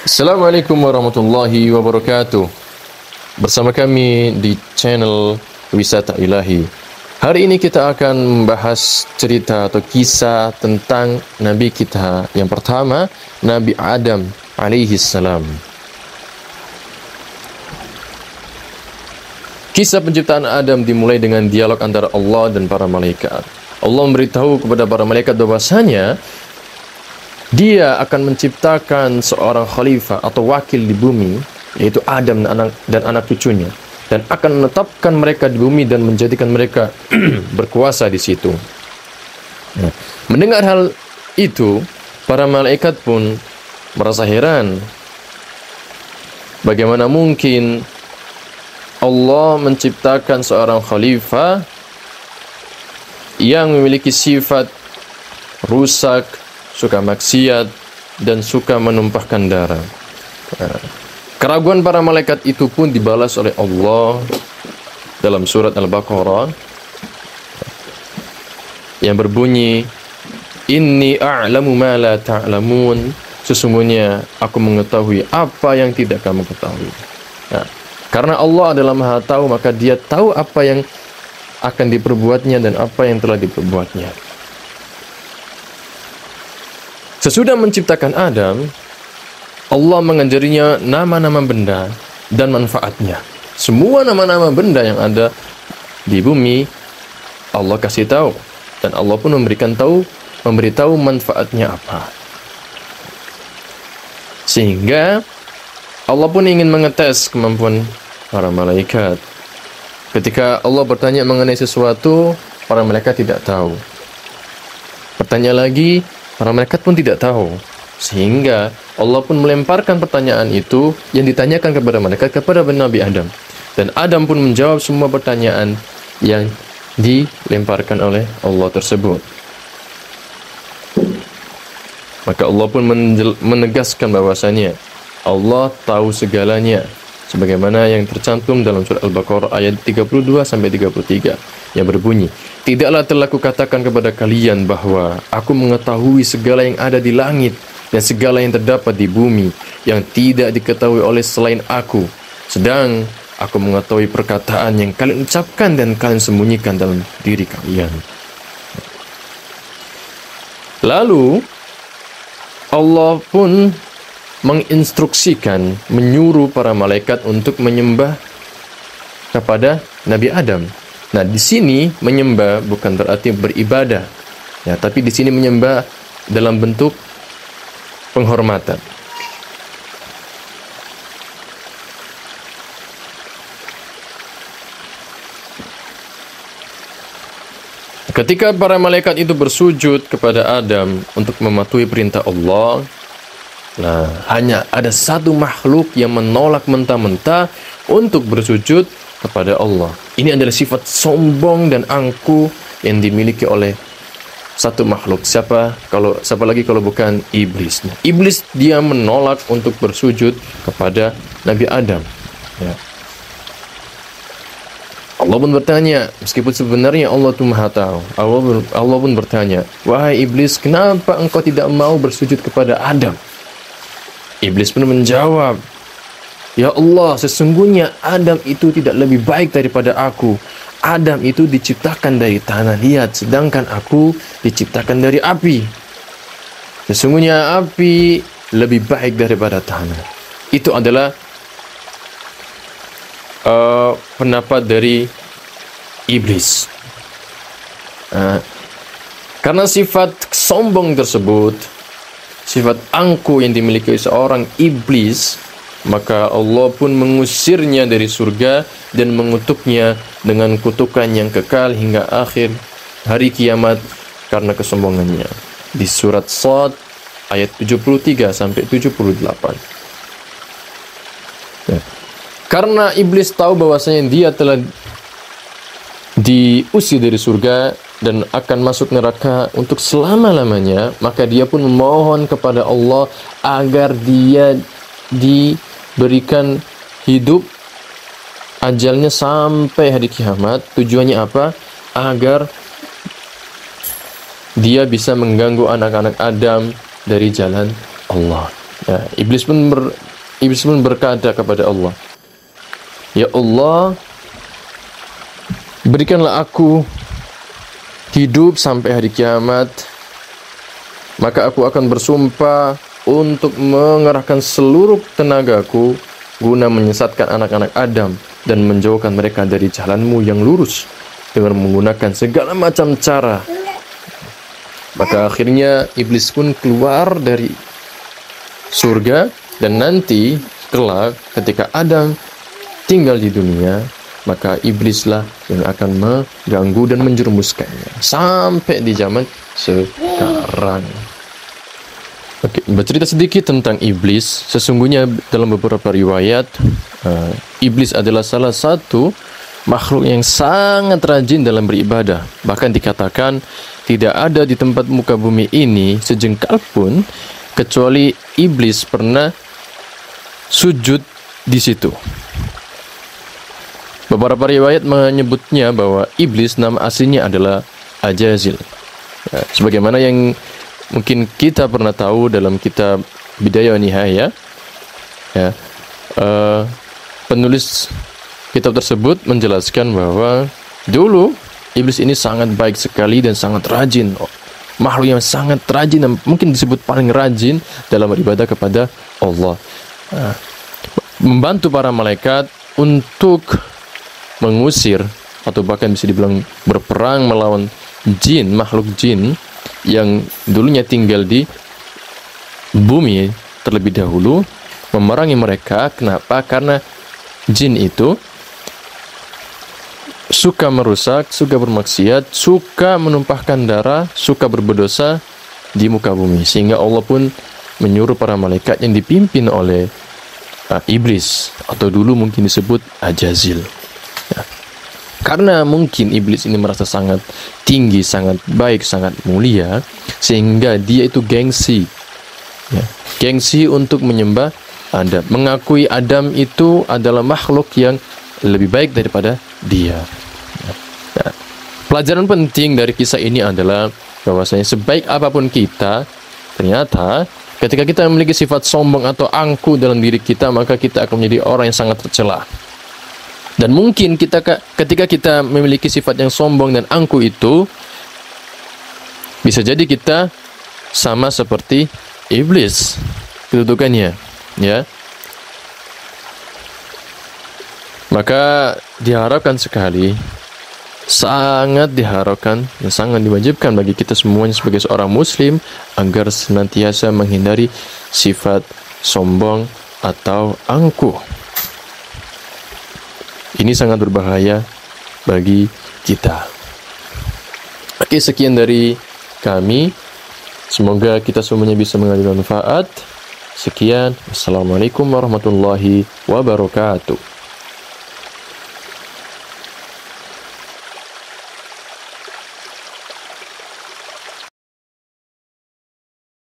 Assalamualaikum warahmatullahi wabarakatuh. Bersama kami di channel Wisata Ilahi. Hari ini kita akan membahas cerita atau kisah tentang Nabi kita yang pertama, Nabi Adam alaihi salam. Kisah penciptaan Adam dimulai dengan dialog antara Allah dan para malaikat. Allah memberitahu kepada para malaikat bahwasanya Dia akan menciptakan seorang khalifah atau wakil di bumi, yaitu Adam dan anak cucunya, dan akan menetapkan mereka di bumi dan menjadikan mereka berkuasa di situ. Nah, mendengar hal itu, para malaikat pun merasa heran. Bagaimana mungkin Allah menciptakan seorang khalifah yang memiliki sifat rusak, suka maksiat, dan suka menumpahkan darah. Keraguan para malaikat itu pun dibalas oleh Allah dalam surat Al-Baqarah yang berbunyi, Inni a'lamu ma la ta'lamun. Sesungguhnya aku mengetahui apa yang tidak kamu ketahui. Nah, karena Allah adalah Maha Tahu, maka Dia tahu apa yang akan diperbuatnya dan apa yang telah diperbuatnya. Sesudah menciptakan Adam, Allah mengajarinya nama-nama benda dan manfaatnya. Semua nama-nama benda yang ada di bumi, Allah kasih tahu. Dan Allah pun memberitahu manfaatnya apa. Sehingga Allah pun ingin mengetes kemampuan para malaikat. Ketika Allah bertanya mengenai sesuatu, para malaikat tidak tahu. Bertanya lagi, para malaikat pun tidak tahu. Sehingga Allah pun melemparkan pertanyaan itu yang ditanyakan kepada malaikat kepada Nabi Adam. Dan Adam pun menjawab semua pertanyaan yang dilemparkan oleh Allah tersebut. Maka Allah pun menegaskan bahwasanya Allah tahu segalanya, sebagaimana yang tercantum dalam surat Al-Baqarah ayat 32-33 yang berbunyi, Tidaklah telah kukatakan kepada kalian bahwa aku mengetahui segala yang ada di langit dan segala yang terdapat di bumi yang tidak diketahui oleh selain aku. Sedang aku mengetahui perkataan yang kalian ucapkan dan kalian sembunyikan dalam diri kalian. Lalu Allah pun menginstruksikan, menyuruh para malaikat untuk menyembah kepada Nabi Adam. Nah, di sini menyembah bukan berarti beribadah, ya, tapi di sini menyembah dalam bentuk penghormatan. Ketika para malaikat itu bersujud kepada Adam untuk mematuhi perintah Allah, nah, hanya ada satu makhluk yang menolak mentah-mentah untuk bersujud kepada Allah. Ini adalah sifat sombong dan angkuh yang dimiliki oleh satu makhluk. Siapa lagi kalau bukan iblis. Nah, iblis dia menolak untuk bersujud kepada Nabi Adam. Ya. Allah pun bertanya, meskipun sebenarnya Allah itu Maha Tahu. Allah pun bertanya, wahai iblis, kenapa engkau tidak mau bersujud kepada Adam? Iblis pun menjawab, Ya Allah, sesungguhnya Adam itu tidak lebih baik daripada aku. Adam itu diciptakan dari tanah liat, sedangkan aku diciptakan dari api. Sesungguhnya api lebih baik daripada tanah. Itu adalah pendapat dari iblis. Karena sifat sombong tersebut, sifat angkuh yang dimiliki seorang iblis, maka Allah pun mengusirnya dari surga dan mengutuknya dengan kutukan yang kekal hingga akhir hari kiamat karena kesombongannya. Di surat Shad ayat 73-78. Ya. Karena iblis tahu bahwasanya dia telah diusir dari surga dan akan masuk neraka untuk selama-lamanya, maka dia pun memohon kepada Allah agar dia diberikan hidup ajalnya sampai hari kiamat. Tujuannya apa? Agar dia bisa mengganggu anak-anak Adam dari jalan Allah. Ya, iblis pun berkata kepada Allah, "Ya Allah, berikanlah aku hidup sampai hari kiamat, maka aku akan bersumpah untuk mengerahkan seluruh tenagaku guna menyesatkan anak-anak Adam dan menjauhkan mereka dari jalanmu yang lurus dengan menggunakan segala macam cara." Maka akhirnya iblis pun keluar dari surga, dan nanti kelak ketika Adam tinggal di dunia, maka iblislah yang akan mengganggu dan menjerumuskannya sampai di zaman sekarang. Oke, bercerita sedikit tentang iblis. Sesungguhnya dalam beberapa riwayat, iblis adalah salah satu makhluk yang sangat rajin dalam beribadah. Bahkan dikatakan tidak ada di tempat muka bumi ini sejengkal pun kecuali iblis pernah sujud di situ. Beberapa riwayat menyebutnya bahwa iblis nama aslinya adalah Ajazil. Ya, sebagaimana yang mungkin kita pernah tahu dalam kitab Bidayah wa Nihayah, ya, penulis kitab tersebut menjelaskan bahwa dulu iblis ini sangat baik sekali dan sangat rajin. Makhluk yang sangat rajin dan mungkin disebut paling rajin dalam beribadah kepada Allah. Membantu para malaikat untuk mengusir atau bahkan bisa dibilang berperang melawan jin, makhluk jin yang dulunya tinggal di bumi terlebih dahulu, memerangi mereka. Kenapa? Karena jin itu suka merusak, suka bermaksiat, suka menumpahkan darah, suka berdosa di muka bumi. Sehingga Allah pun menyuruh para malaikat yang dipimpin oleh iblis, atau dulu mungkin disebut Ajazil. Ya. Karena mungkin iblis ini merasa sangat tinggi, sangat baik, sangat mulia, sehingga dia itu gengsi. Ya. Gengsi untuk menyembah Adam. Mengakui Adam itu adalah makhluk yang lebih baik daripada dia. Nah, pelajaran penting dari kisah ini adalah bahwasanya sebaik apapun kita, ternyata ketika kita memiliki sifat sombong atau angkuh dalam diri kita, maka kita akan menjadi orang yang sangat tercela. Dan mungkin ketika kita memiliki sifat yang sombong dan angkuh itu, bisa jadi kita sama seperti iblis kedudukannya, ya. Maka diharapkan sekali, sangat diharapkan dan sangat diwajibkan bagi kita semuanya sebagai seorang muslim agar senantiasa menghindari sifat sombong atau angkuh. Ini sangat berbahaya bagi kita. Oke, sekian dari kami. Semoga kita semuanya bisa mengambil manfaat. Sekian. Assalamualaikum warahmatullahi wabarakatuh.